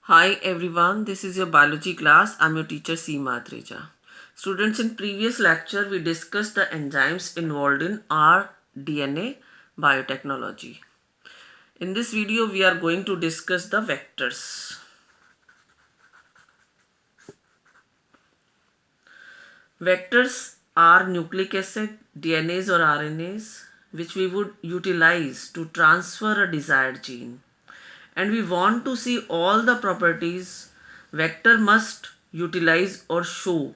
Hi everyone, this is your biology class. I'm your teacher Seema Atreja. Students, in previous lecture we discussed the enzymes involved in rDNA biotechnology. In this video we are going to discuss the vectors. Vectors are nucleic acid, DNAs or RNAs which we would utilize to transfer a desired gene. And we want to see all the properties vector must utilize or show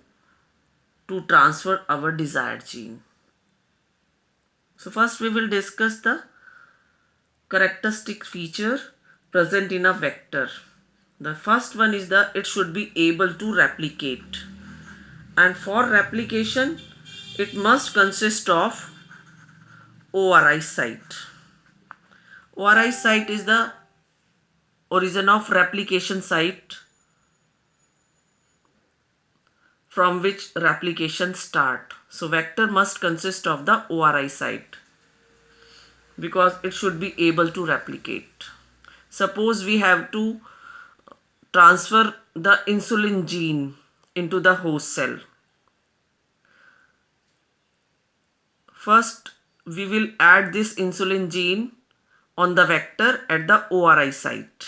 to transfer our desired gene. So first we will discuss the characteristic feature present in a vector. The first one is that it should be able to replicate, and for replication it must consist of ORI site. ORI site is the origin of replication site from which replication start. So vector must consist of the ORI site because it should be able to replicate. Suppose we have to transfer the insulin gene into the host cell. First, we will add this insulin gene on the vector at the ORI site.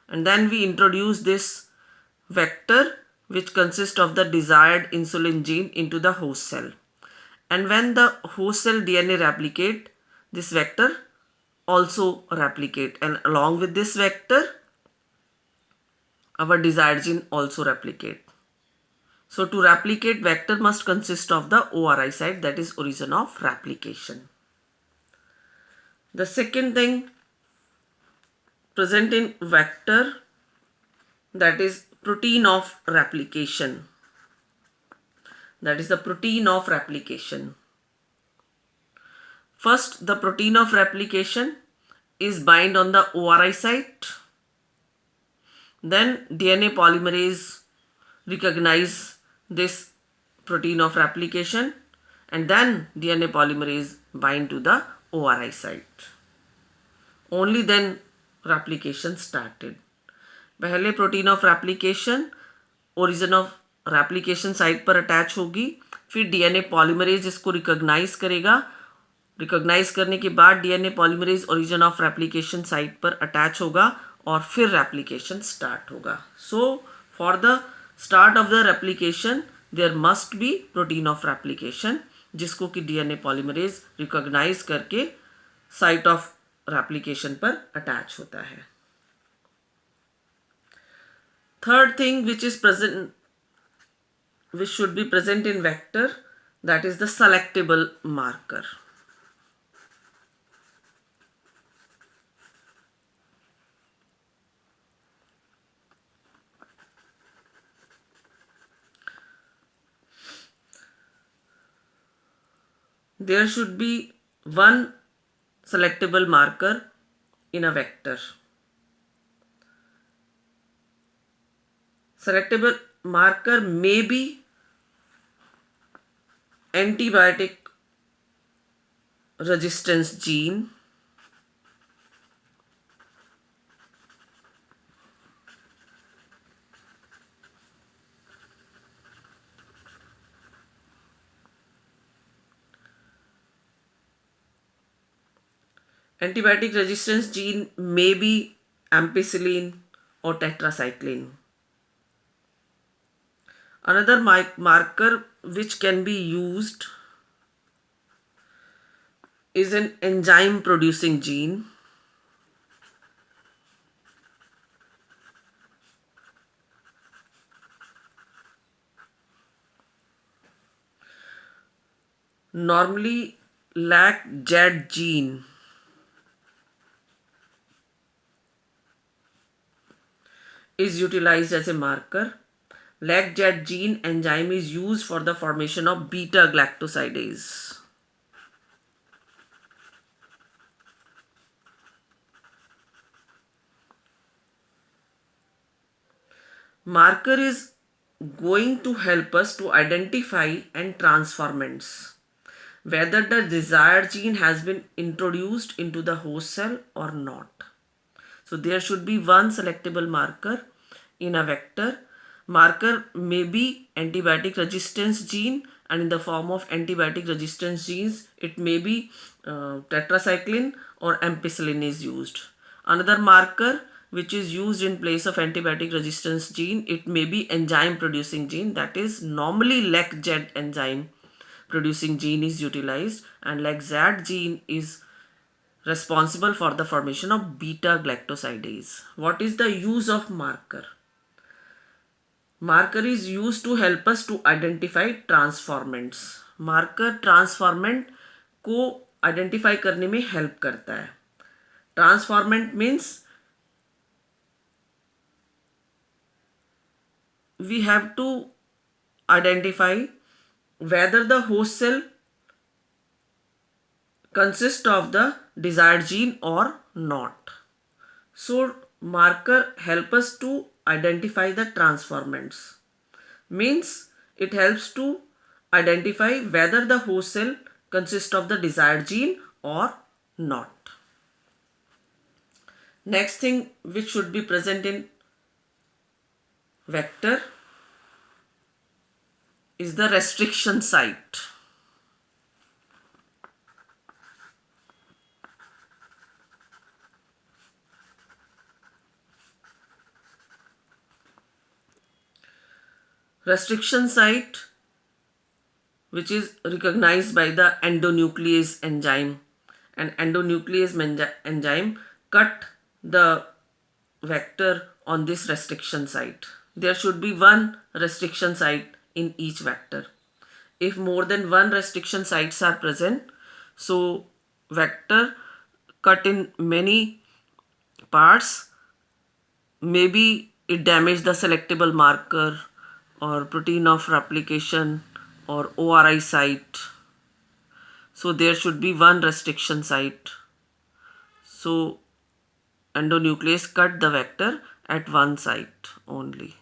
And then we introduce this vector which consists of the desired insulin gene into the host cell. And when the host cell DNA replicate, this vector also replicate, and along with this vector our desired gene also replicate. So to replicate, vector must consist of the ORI site, that is origin of replication. The second thing present in vector, that is protein of replication. That is the protein of replication. First, the protein of replication is bind on the ORI site. Then DNA polymerase recognize this protein of replication, and then DNA polymerase bind to the ORI site. Only then replication started. पहले protein of replication origin of replication site पर attach होगी, फिर DNA polymerase इसको recognise करेगा. Recognise करने के बाद DNA polymerase origin of replication site पर अटैच होगा और फिर रेप्लिकेशन स्टार्ट होगा. So for the start of the replication there must be protein of replication, जिसको कि डीएनए पॉलीमरेज रिकॉग्नाइज करके साइट ऑफ रेप्लिकेशन पर अटैच होता है. Third thing which is present, which should be present in vector, that is the selectable marker. There should be one selectable marker in a vector. Selectable marker may be antibiotic resistance gene, antibiotic resistance gene may be ampicillin or tetracycline. Another marker which can be used is an enzyme producing gene. Normally LAC-Z gene is utilized as a marker. LAC-Z gene enzyme is used for the formation of beta galactosidase. Marker is going to help us to identify and transformants, whether the desired gene has been introduced into the host cell or not. So there should be one selectable marker in a vector. Marker may be antibiotic resistance gene, and in the form of antibiotic resistance genes it may be tetracycline or ampicillin is used. Another marker which is used in place of antibiotic resistance gene, it may be enzyme producing gene, that is normally LECZ enzyme producing gene is utilized, and LECZ gene is responsible for the formation of beta galactosidase. What is the use of marker? Marker is used to help us to identify transformants. Marker transformant को identify करने में help करता है. Transformant means we have to identify whether the host cell consists of the desired gene or not. So marker help us to identify the transformants. Means it helps to identify whether the host cell consists of the desired gene or not. Next thing which should be present in vector is the restriction site. Restriction site, which is recognized by the endonuclease enzyme, and endonuclease enzyme cut the vector on this restriction site. There should be one restriction site in each vector. If more than one restriction sites are present, so vector cut in many parts, maybe it damaged the selectable marker or protein of replication or ORI site. So there should be one restriction site. So endonuclease cut the vector at one site only.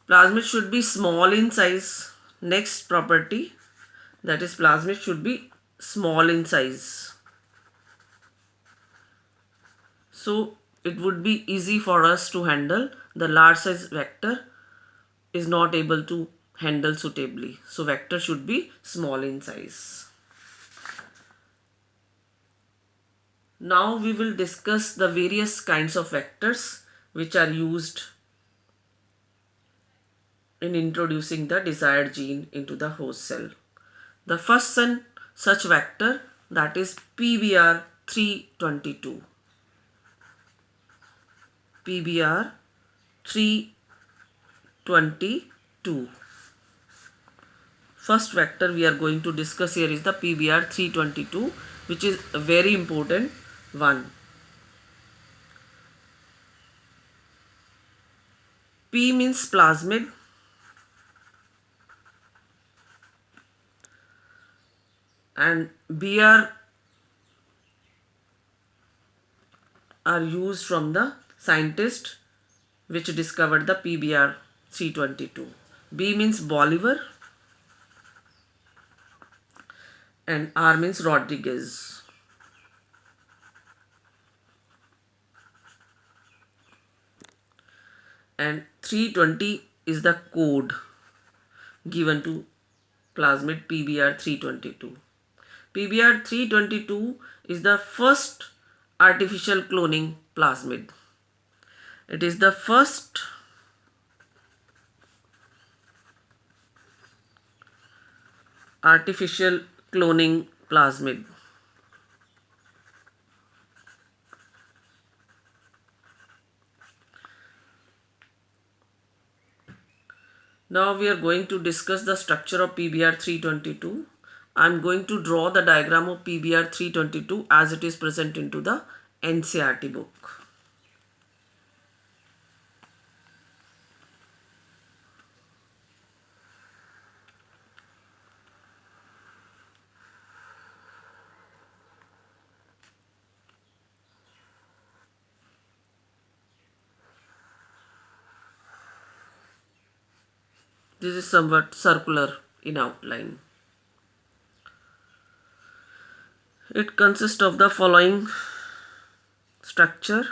Plasmid should be small in size. Next property, that is plasmid should be small in size. So it would be easy for us to handle. The large size vector is not able to handle suitably. So vector should be small in size. Now we will discuss the various kinds of vectors which are used in introducing the desired gene into the host cell. The first such vector, that is PBR322. PBR322. First vector we are going to discuss here is the PBR322, which is a very important one. P means plasmid, and BR are used from the scientist which discovered the PBR 322. B means Bolivar and R means Rodriguez. And 320 is the code given to plasmid PBR 322. PBR 322 is the first artificial cloning plasmid. It is the first artificial cloning plasmid. Now we are going to discuss the structure of PBR 322. I am going to draw the diagram of PBR 322 as it is present into the NCERT book. This is somewhat circular in outline. It consists of the following structure.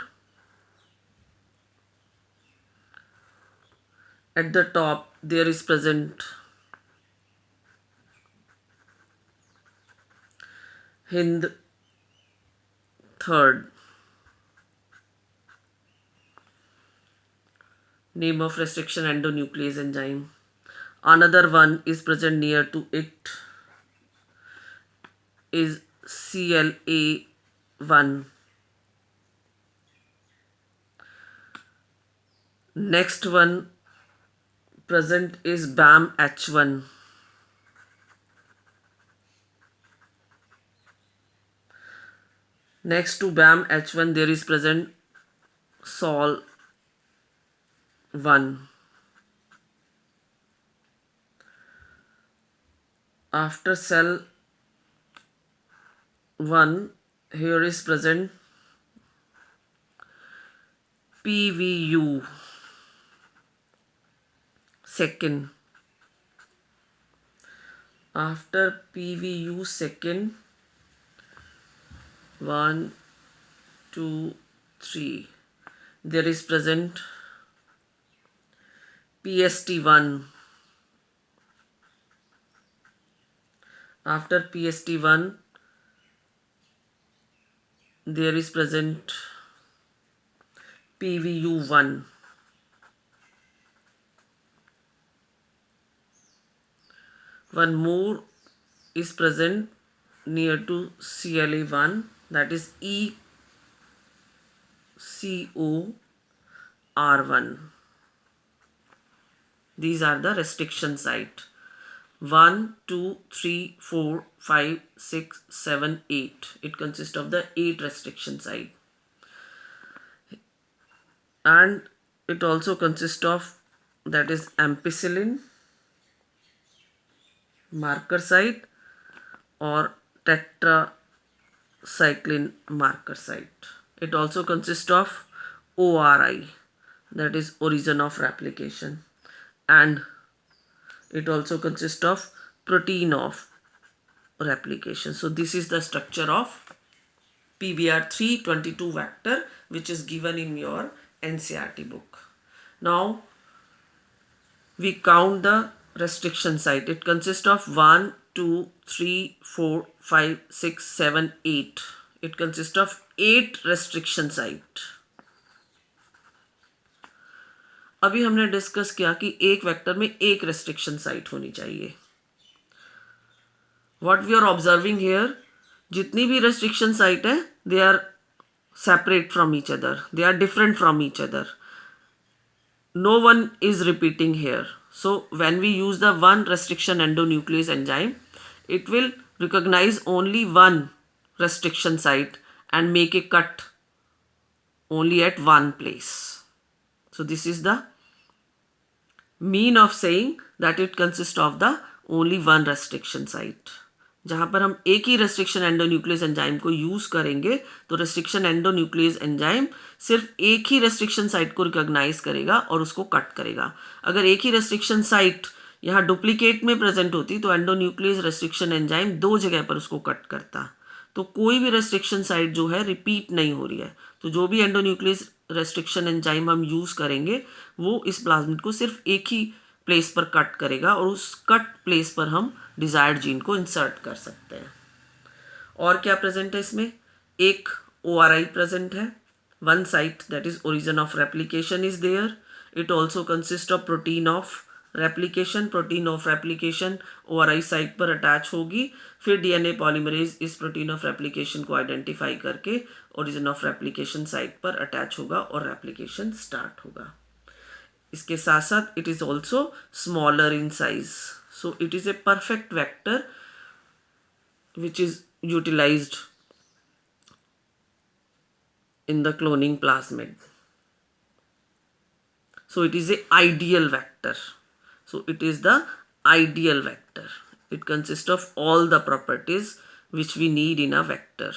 At the top there is present Hind third, name of restriction endonuclease enzyme. Another one is present near to it is CLA1. Next one present is BAMH1. Next to BAMH1 there is present SOL1. After cell 1 here is present PVU second. After PVU second, 1, 2, 3, there is present PST1. After PST1, there is present PVU1. One more is present near to CLA1, that is ECOR1. These are the restriction site. 1, 2, 3, 4, 5, 6, 7, 8. It consists of the 8 restriction site. And it also consists of, that is ampicillin marker site or tetracycline marker site. It also consists of ORI, that is origin of replication, and it also consists of protein of replication. So this is the structure of PBR322 vector, which is given in your NCERT book. Now we count the restriction site. It consists of 1, 2, 3, 4, 5, 6, 7, 8. It consists of 8 restriction site. अभी हमने discuss किया कि एक vector में एक restriction site होनी चाहिए. What we are observing here, जितनी भी रेस्ट्रिक्शन साइट है they are separate from each other, they are different from each other. No one is repeating here. So when we use the one restriction endonuclease enzyme, it will recognize only one restriction site and make a cut only at one place. So this is the mean of saying that it consists of the only one restriction site. जहाँ पर हम एक ही restriction endonuclease enzyme को use करेंगे तो restriction endonuclease enzyme सिर्फ एक ही restriction site को रिकॉग्नाइज करेगा और उसको कट करेगा. अगर एक ही रेस्ट्रिक्शन साइट यहाँ डुप्लीकेट में प्रेजेंट होती तो एंडोन्यूक्लियस रेस्ट्रिक्शन एंजाइम 2 जगह पर उसको कट करता. तो कोई भी रेस्ट्रिक्शन साइट जो है रिपीट नहीं हो रही है. तो जो भी एंडोन्यूक्लियस रेस्ट्रिक्शन एंजाइम हम यूज करेंगे वो इस प्लाज्मिड को सिर्फ एक ही प्लेस पर कट करेगा और उस कट प्लेस पर हम डिजायर्ड जीन को इंसर्ट कर सकते हैं. और क्या प्रेजेंट है इसमें, एक ORI प्रेजेंट है. One site that is origin of replication is there. It also consist of protein of replication. Protein of replication ORI site पर अटैच होगी. फिर DNA पॉलीमरेज इस प्रोटीन ऑफ रेप्लिकेशन को आइडेंटिफाई करके ओरिजिन ऑफ रेप्लिकेशन साइट पर attach होगा और replication start होगा. इसके साथ साथ it is also smaller in size. So it is a perfect vector which is utilised in the cloning plasmid. So it is a ideal vector. So it is the ideal vector. It consists of all the properties which we need in a vector.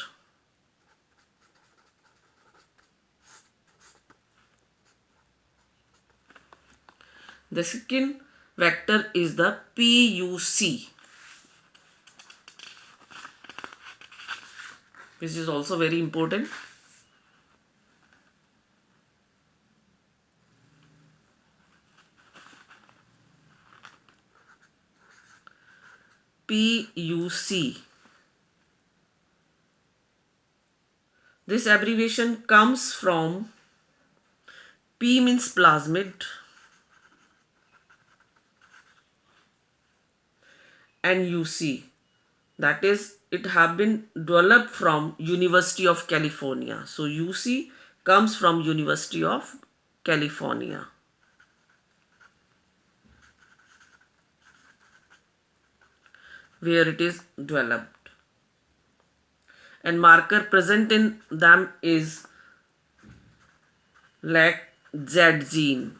The second vector is the PUC. which is also very important. PUC. This abbreviation comes from P means plasmid and UC. That is, it have been developed from University of California. So UC comes from University of California. Where it is developed. And marker present in them is LAC-Z gene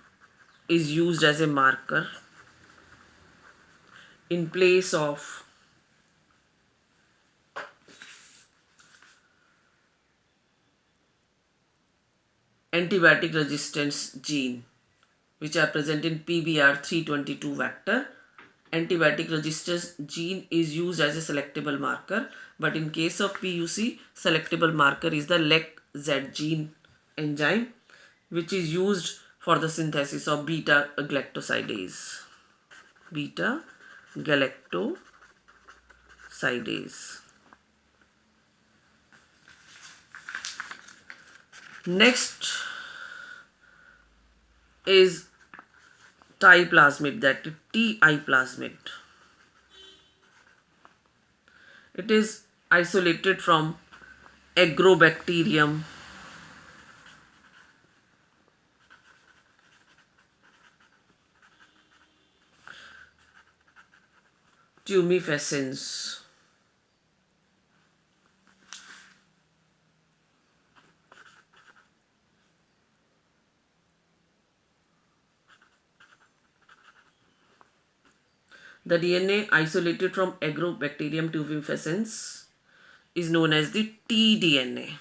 is used as a marker in place of antibiotic resistance gene, which are present in PBR322 vector. Antibiotic resistance gene is used as a selectable marker, but in case of PUC, selectable marker is the LAC-Z gene enzyme, which is used for the synthesis of beta galactosidase. Beta galactosidase. Next is Ti plasmid, that is Ti plasmid. It is isolated from Agrobacterium tumefacens. The DNA isolated from Agrobacterium tumefacens is known as the tDNA.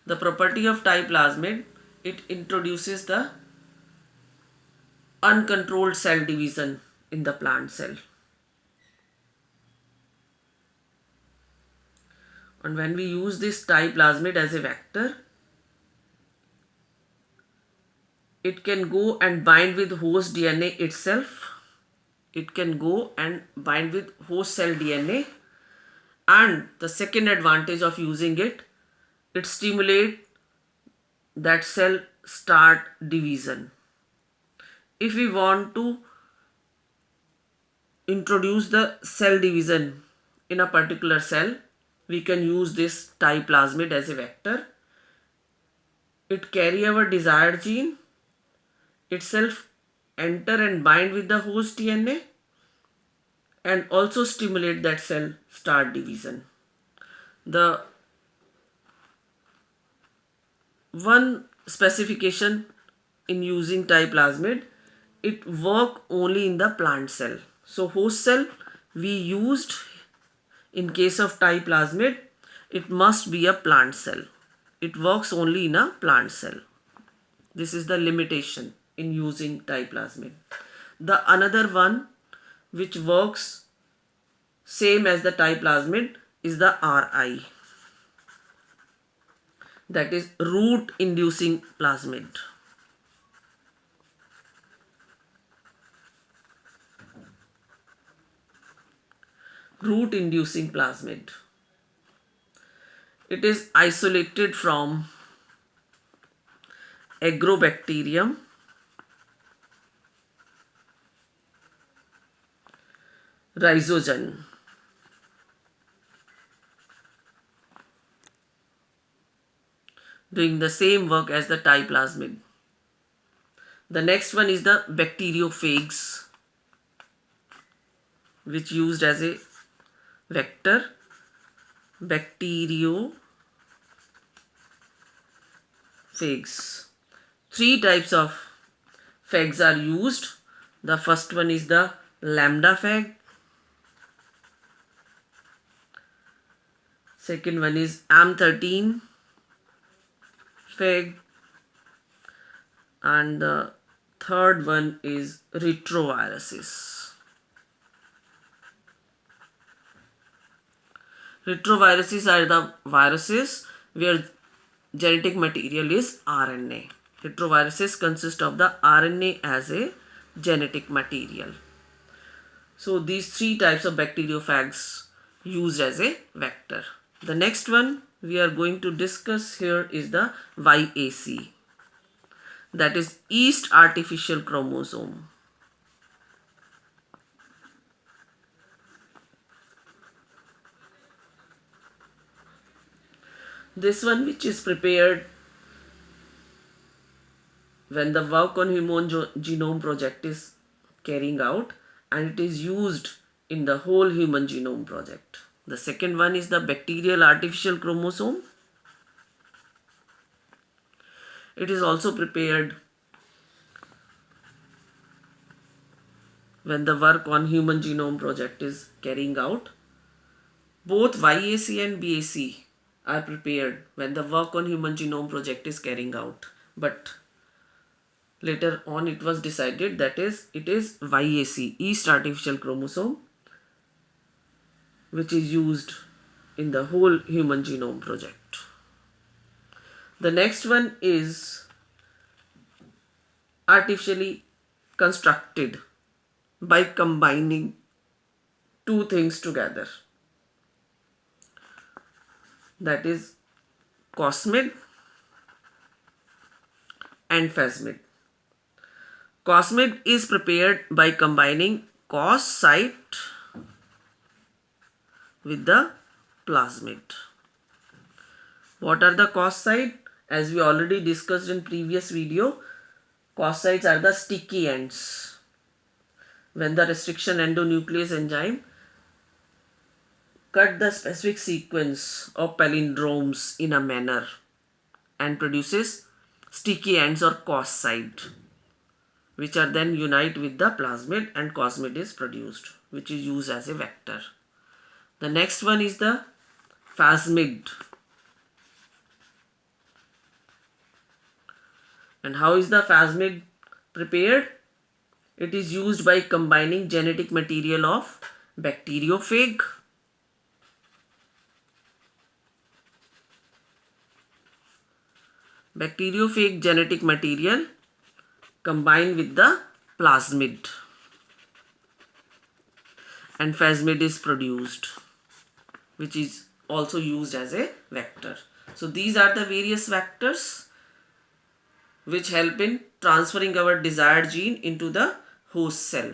The property of Ti plasmid, it introduces the uncontrolled cell division in the plant cell. And when we use this Ti plasmid as a vector, it can go and bind with host DNA itself. It can go and bind with host cell DNA. And the second advantage of using it, it stimulates that cell start division. If we want to introduce the cell division in a particular cell, we can use this Ti plasmid as a vector. It carry our desired gene, itself enter and bind with the host DNA, and also stimulate that cell start division. The one specification in using Ti plasmid, it work only in the plant cell. So host cell we used in case of Ti plasmid, it must be a plant cell. It works only in a plant cell. This is the limitation in using Ti plasmid. The another one which works same as the Ti plasmid is the RI, that is root inducing plasmid. Root inducing plasmid. It is isolated from Agrobacterium rhizogen. Doing the same work as the Ti plasmid. The next one is the bacteriophages, which used as a vector. Bacteriophages. Three types of phages are used. The first one is the lambda phage. Second one is M13 phage. And the third one is retroviruses. Retroviruses are the viruses where genetic material is RNA. Retroviruses consist of the RNA as a genetic material. So these three types of bacteriophages used as a vector. The next one we are going to discuss here is the YAC, that is yeast artificial chromosome. This one, which is prepared when the work on Human Genome Project is carrying out, and it is used in the whole Human Genome Project. The second one is the bacterial artificial chromosome. It is also prepared when the work on Human Genome Project is carrying out. Both YAC and BAC are prepared when the work on Human Genome Project is carrying out. But later on it was decided that it is YAC, yeast artificial chromosome, which is used in the whole Human Genome Project. The next one is artificially constructed by combining two things together, that is cosmid and phasmid. Cosmid is prepared by combining cos site with the plasmid. What are the cos site? As we already discussed in previous video, cos sites are the sticky ends. When the restriction endonuclease enzyme cut the specific sequence of palindromes in a manner and produces sticky ends or cos site, which are then unite with the plasmid, and cosmid is produced, which is used as a vector. The next one is the phasmid. And how is the phasmid prepared? It is used by combining genetic material of bacteriophage, genetic material combined with the plasmid, and phasmid is produced, which is also used as a vector. So these are the various vectors which help in transferring our desired gene into the host cell.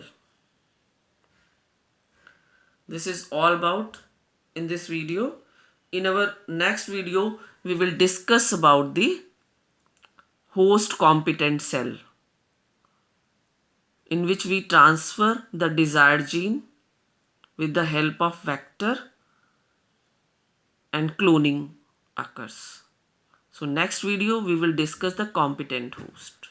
This is all about in this video. In our next video, we will discuss about the host competent cell, in which we transfer the desired gene with the help of vector and cloning occurs. So next video we will discuss the competent host.